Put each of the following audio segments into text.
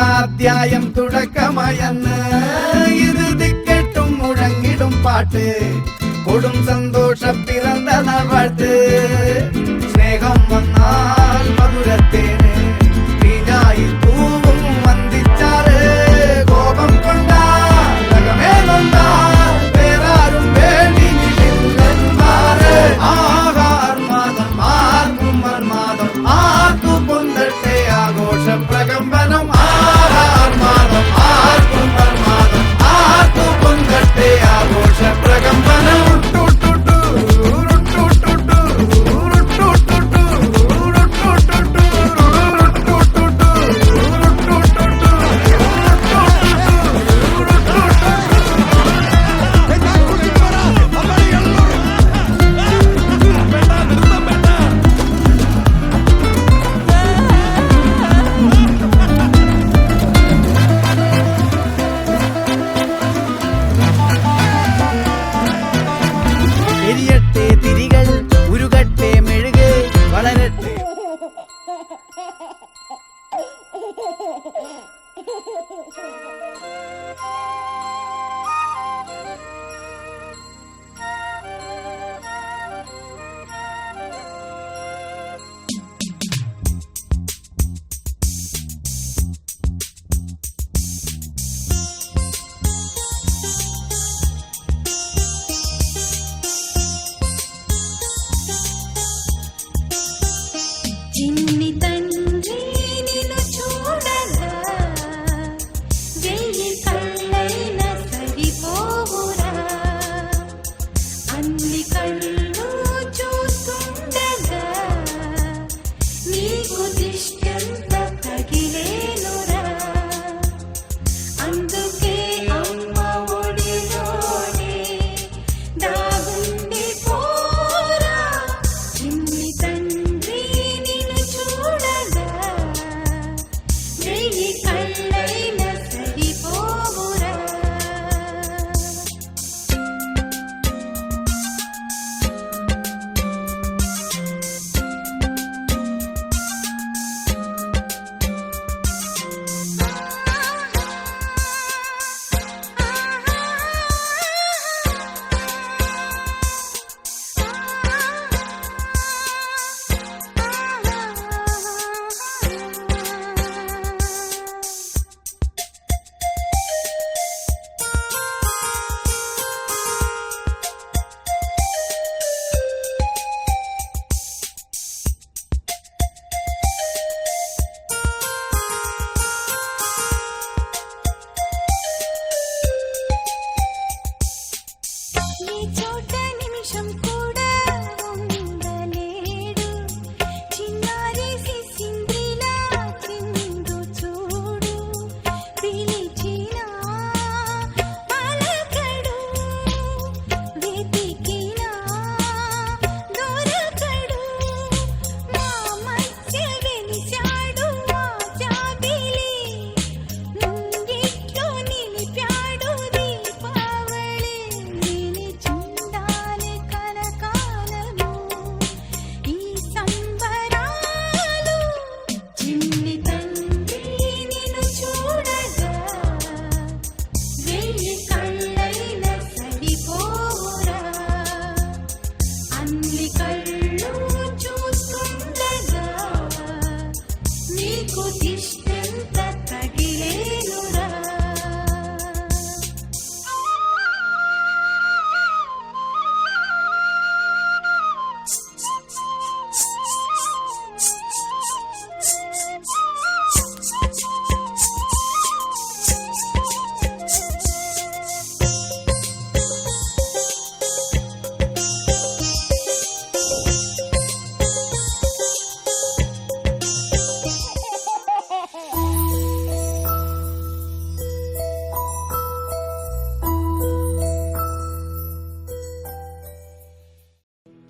അധ്യായം തുടക്കമയന്ന് ഇറുതി കെട്ടും മുഴങ്ങിടും പാട്ട് കൊടും സന്തോഷ പിറന്ന നാൾവാഴ്ത്ത് സ്നേഹം വന്നാൽ മധുരത്തേന് തീഞ്ഞായി പൂവും വന്ദിച്ചാറ് കോപം കൊണ്ടാകമേ നൊന്താൽ വേറാരും വേണ്ടി നിൽമാറ് ആഹാർമാദം ആർക്കും മർമാദം ആർക്കു പൊന്തട്ടെ ആഘോഷ പ്രകമ്പനം ആഹാർമാദം ആർക്കും മർമാദം ആർക്കു പൊന്തട്ടെ ആഘോഷ പ്രകമ്പനം തിരികൾ ഉരുകട്ടെ മെഴുക് വളരട്ടെ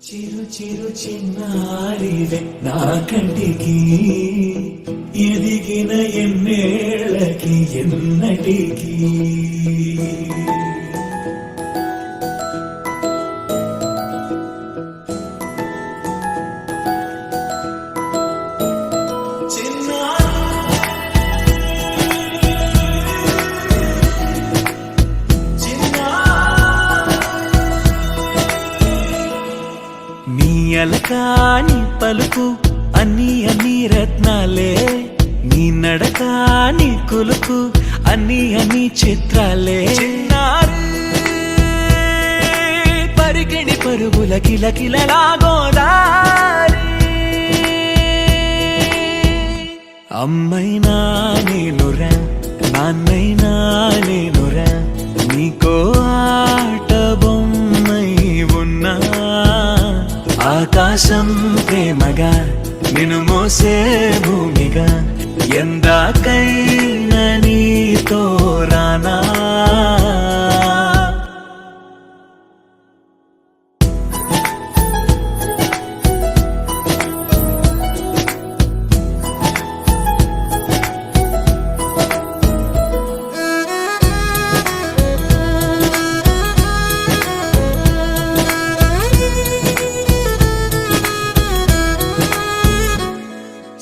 చిరు చిరు చిన్నారివే నా కంటికి ఎదిగిన ఎన్నేళ్ళకి ఎన్నటికి చిన్నారి అలక నీ పలుకు అన్ని అన్ని రత్నాలే, నీ నడక నీ కులుకు అన్ని అన్ని చిత్రాలే. చిన్నారి పరికిణి పరుగుల కిలకిలలా గోదారి, అమ్మైనా నేనురా నాన్నైనా నేనురా, నీకో ఆట బొమ్మై ఉన్నా. ఆకాశం ప్రేమగా నిన్ను మోసే భూమిగా, ఎందాకైనా నీతో రానా.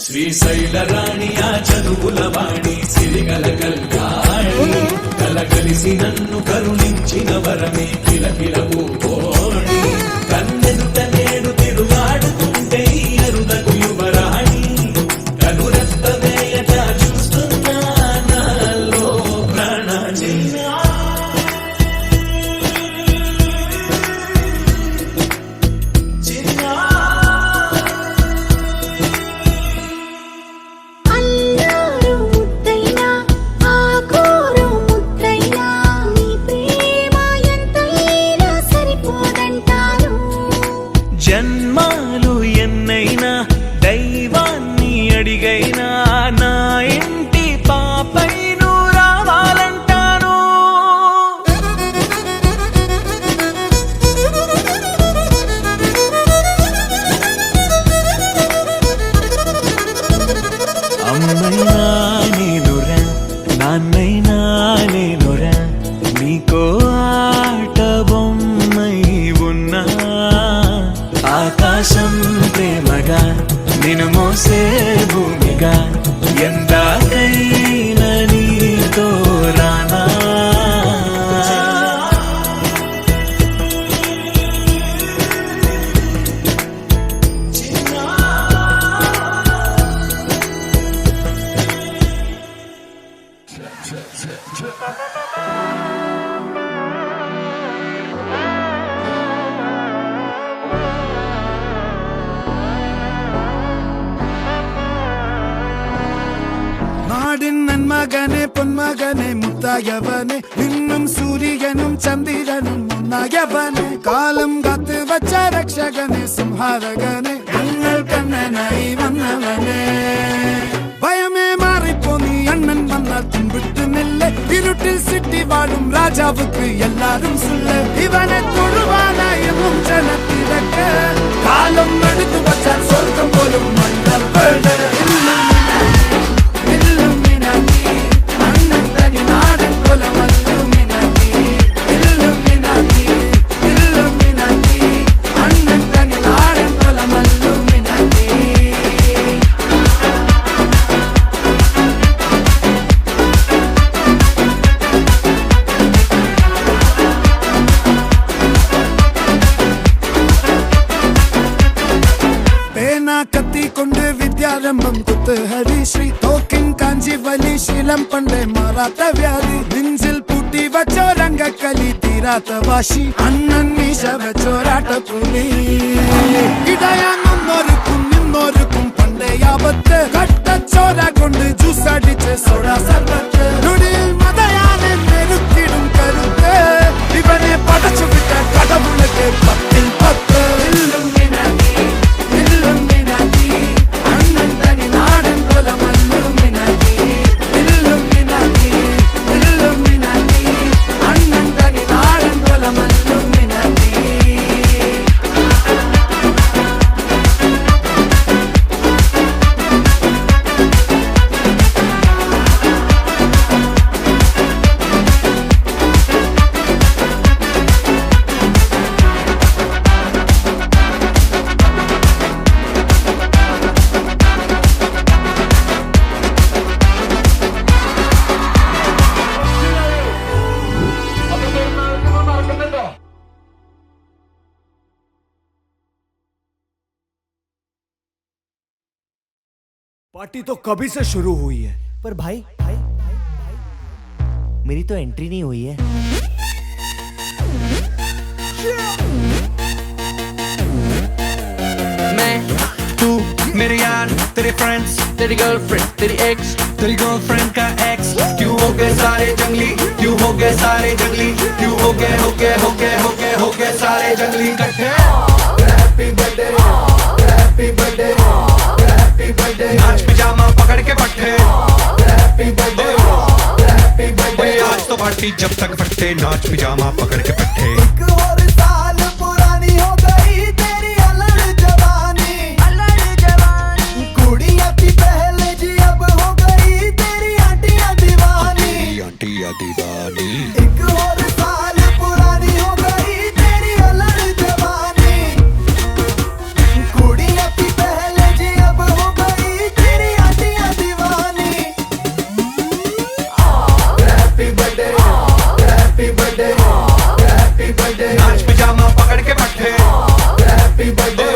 శ్రీశైల రాణి ఆ చదువుల వాణి, సిరిగల కల్యాణి, కలగలిసి నన్ను కరుణించిన వరమే కిలకిల పూకోణి. కన్నెదుట నేడు తిరుగాడుతుంటే అరుదకు యువరాణి, కనురెప్ప వేయట చూస్తున్నా నాలో ప్రాణ. జన్మాలు ఎన్నైనా దైవాన్ని అడిగైనా, నా ఇంటి పాపై నువ్వు రావాలంటాను. అమ్మైనా నేనురా నాన్నైనా నేనురా, నీకో ఆట బొమ్మై ఉన్నా. ఆకాశం ప్రేమగా నిన్ను మోసే భూమిగా, ఎందాకైనా నీతో రానా. നാടിൻ നന്മകനെ പൊന്മകനെ മുത്തായവനെ, നിന്നും സൂര്യനും ചന്ദ്രനും ഒന്നായവനെ, കാലം കാത്ത് വച്ച രക്ഷകനെ സംഹാരകനെ, ഞങ്ങൾ കണ്ണനായി വന്നവനെ. ഭയമേ മാറിപ്പോ നീ അണ്ണൻ വന്നാൽ തുമ്പിട്ട് നെല്ല്, ഇരുട്ടിൽ സിറ്റി വാഴും രാജാവുക്ക് എല്ലാരും സുല്ല്. ഇവനെ തൊഴുവാനായും ജനത്തിരക്ക്, കാലം എടുത്തു വച്ചാൽ സ്വർഗം പോലും മണ്ണപ്പെട്. കത്തിക്കൊണ്ട് വിദ്യാരംഭം കുത്ത് ഹരിശ്രീ, തോക്കിൻ കാഞ്ചി വലി ശീലം പണ്ടേ മാറാത്ത വ്യാധി, നെഞ്ചിൽ പൂട്ടി വച്ചോരംഗക്കലി തീരാത്ത വാശി, അണ്ണൻ മീശ വെച്ചോരാട്ട പുലി. ഇടയാന്നൊരുക്കും നിന്നൊരുക്കും പണ്ടേ ആപത്ത്, കട്ടച്ചോര കൊണ്ട് ജ്യൂസ് അടിച്ച് സോഡാ സർബത്ത്, നുടിയിൽ മതയാനെ മെരുക്കിടും കരുത്ത്, ഇവനെ പടച്ചു വിട്ട കടവുളക്ക് 10-10. पार्टी तो कभी से शुरू हुई है। पर भाई भाई भाई भाई मेरी तो एंट्री नहीं हुई है। मैं तू मेरे यार तेरे फ्रेंड्स तेरी गर्लफ्रेंड तेरी एक्स तेरी गर्लफ्रेंड का एक्स क्यों हो गए सारे जंगली क्यों हो गए सारे जंगली क्यों हो गए सारे जंगली इकट्ठे happy birthday happy birthday happy birthday नाच पिजामा पकड़ के पट्टे हैप्पी बर्थडे हैप्पी बर्थडे आज तो पार्टी जब तक फटते नाच पिजामा पकड़ के पट्टे एक और साल पुरानी हो गई तेरी अलग जवानी कुड़ियां थी पहले जी अब हो गई तेरी आंटियां दीवानी आंटिया दीवानी एक और साल पुरानी हो गई तेरी अलग जवानी कुड़ियां थी पहले जी अब हो गई तेरी आंटियां दीवानी happy birthday happy birthday happy birthday नाच पिजामा पकड़ के पट्टे हैप्पी बर्थडे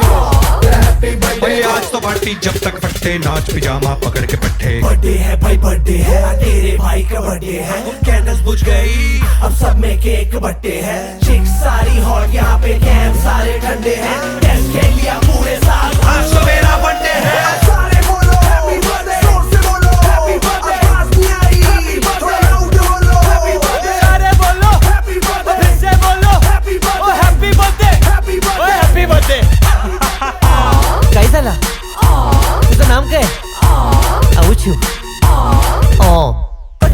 हैप्पी बर्थडे आज तो पार्टी जब तक फटते नाच पिजामा पकड़ के पट्टे बर्थडे है भाई बर्थडे है तेरे भाई का बर्थडे है। कैंडल्स बुझ गई अब सब में केक बट्टे है। चिक सारी हॉट यहाँ पे कैंप सारे ठंडे हैं। टेस्ट खेल लिया पूरे साल आज तो मेरा बर्थडे है सारे बोलो हैप्पी बर्थडे जोर से बोलो हैप्पी बर्थडे आवाज नहीं आ रही थोड़ा लाउड बोलो हैप्पी बर्थडे सारे बोलो हैप्पी बर्थडे फिर से बोलो हैप्पी ओ बर्थडे हैप्पी बर्थडे हैप्पी ओ बर्थडे हैप्पी बर्थडे कैसा ला उसका नाम क्या है? आउचू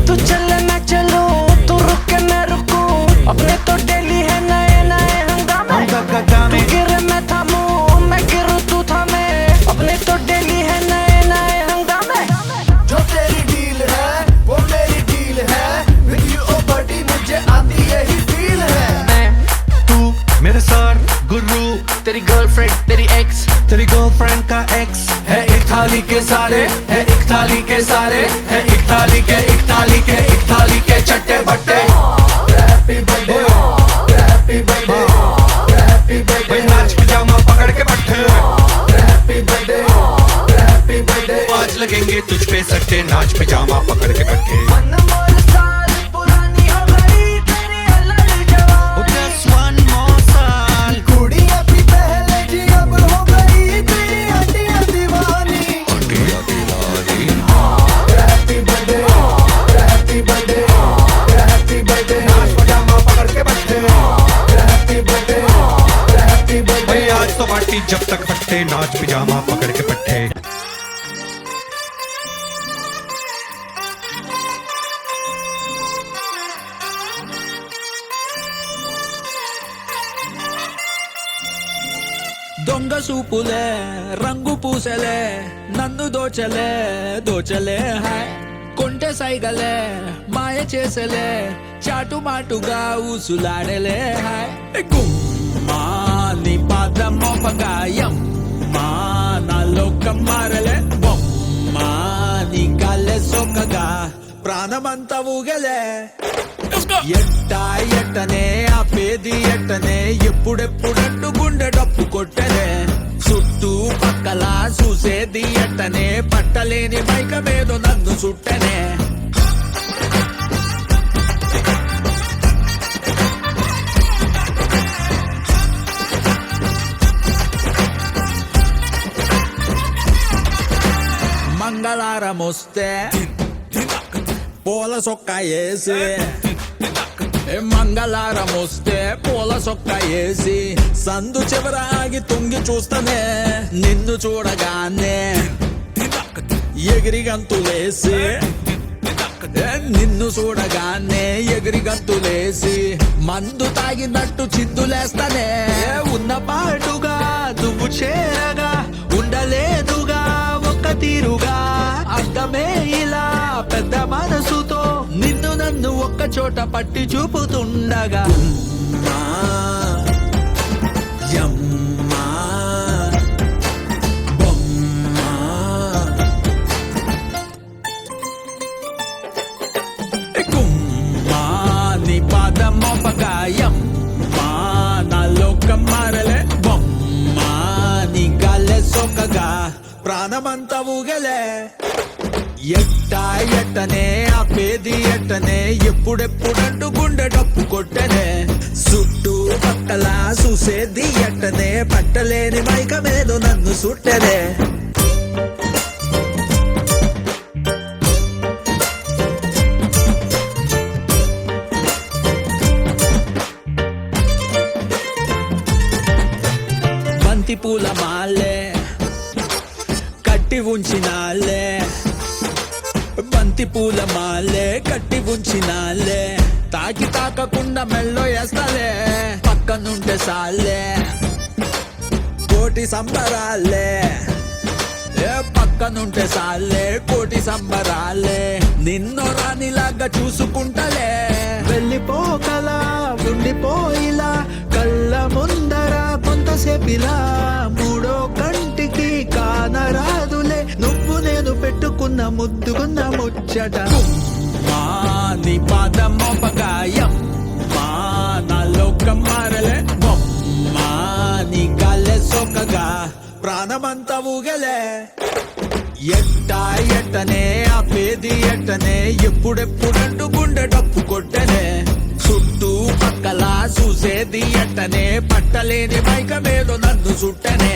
तू चले मैं चलूं तू रुके मैं रुकूं अपने तो डेली है नए नए हंगामे तू गिरे मैं थामूं मैं गिरूं तू थामे अपने तो डेली है नए नए हंगामे जो तेरी डील है वो मेरी डील है विद यू ओ बडी मुझे आती यही फील है मैं तू मेरे सर गुरु तेरी गर्लफ्रेंड तेरी एक्स तेरी गर्लफ्रेंड का एक्स है एक थाली के सारे है एक थाली के सारे है एक थाली के चट्टे बट्टे happy birthday happy birthday happy birthday नाच पिजामा पकड़ के पट्टे हैप्पी बर्थडे हैप्पी बर्थडे आज लगेंगे तुझ पे सट्टे नाच पिजामा पकड़ के पट्टे अनमोल साल पुरानी हो गई तेरी अलग जवानी Just one more साल कुड़ियां थी पहले जी अब हो गई तेरी आंटियां दीवानी आंटिया दीवानी happy birthday happy birthday happy birthday नाच पिजामा पकड़ के पट्टे हैप्पी बर्थडे हैप्पी बर्थडे आज तो पार्टी जब तक फटते नाच पिजामा पकड़ के पट्टे దొంగ సూపులే రంగు పూసలే నన్ను దోచలే హాయ్ కొంటె సైగలే మాయ చేసలే చాటు మాటుగా ఊసులాడలే హాయ్ గుమ్మా నీ పాదం మోపగాయం మా నా లోకం మారలే బొమ్మా నీ గాలే సోకగా ప్రాణమంతా ఊగలే ఎట్టనే ఆపేది ఎట్టనే ఎప్పుడెప్పుడంటూ గుండె డప్పు కొట్టనే చుట్టూ పక్కల చూసేది ఎట్టనే పట్టలేని మైకమేదో నన్ను చుట్టనే మంగళారం వస్తే పూల సొక్క వేసి మంగళారం వస్తే పూల సొక్క వేసి సందు చివర ఆగి తొంగి చూస్తానే నిన్ను చూడగానే ఎగిరి గంతులేసి నిన్ను చూడగానే ఎగిరి గంతులేసి మందు తాగినట్టు చిందులేస్తానే ఉన్న పాటుగా నువ్వు చేరగా ఉండలేదుగా ఒక్క తీరుగా అర్థమే ఇలా పెద్ద మనసుతో నిన్ను నన్ను ఒక్క చోట పట్టి చూపుతుండగా అమ్మా, యమ్మా, బొమ్మా. గుమ్మా, నీ పాదం మోపగాయమ్మా నా లోకం మారలే బొమ్మా నీ గాలే సోకగా ప్రాణమంతా ఊగలే ఎట్టనే ఆపేది ఎట్టనే ఎప్పుడెప్పుడంటూ గుండె డప్పు కొట్టనే చుట్టూ పక్కల చూసేది ఎట్టనే పట్టలేని మైకమేదో నన్ను సుట్టనే బంతి పూల మాలే కట్టి ఉంచినాలే బంతి పూల మాలే కట్టి ఉంచినాలే తాకి తాకకుండా మెల్లో వేస్తాలే పక్కనుంటే సాలే కోటి సంబరాలే పక్కనుంటే సాలే కోటి సంబరాలే నిన్నో రానిలాగా చూసుకుంటలే వెళ్ళిపోకలా ఉండిపోయిలా కళ్ళ ముందర కొంతసేపిలా మూడో కంటికి కానరాదులే నువ్వు నేను పెట్టుకున్న ముద్దుకున్న ముచ్చట మా నీ పాదం మోపగాయం మా నా లోకం మారలే మా నీ గాలే సోకగా ప్రాణమంతా ఊగలే ఎట్టనే ఆపేది ఎట్టనే ఎప్పుడెప్పుడంటూ గుండె డప్పు కొట్టనే చుట్టూ పక్కల చూసేది ఎట్టనే పట్టలేని మైకమేదో నన్ను సుట్టనే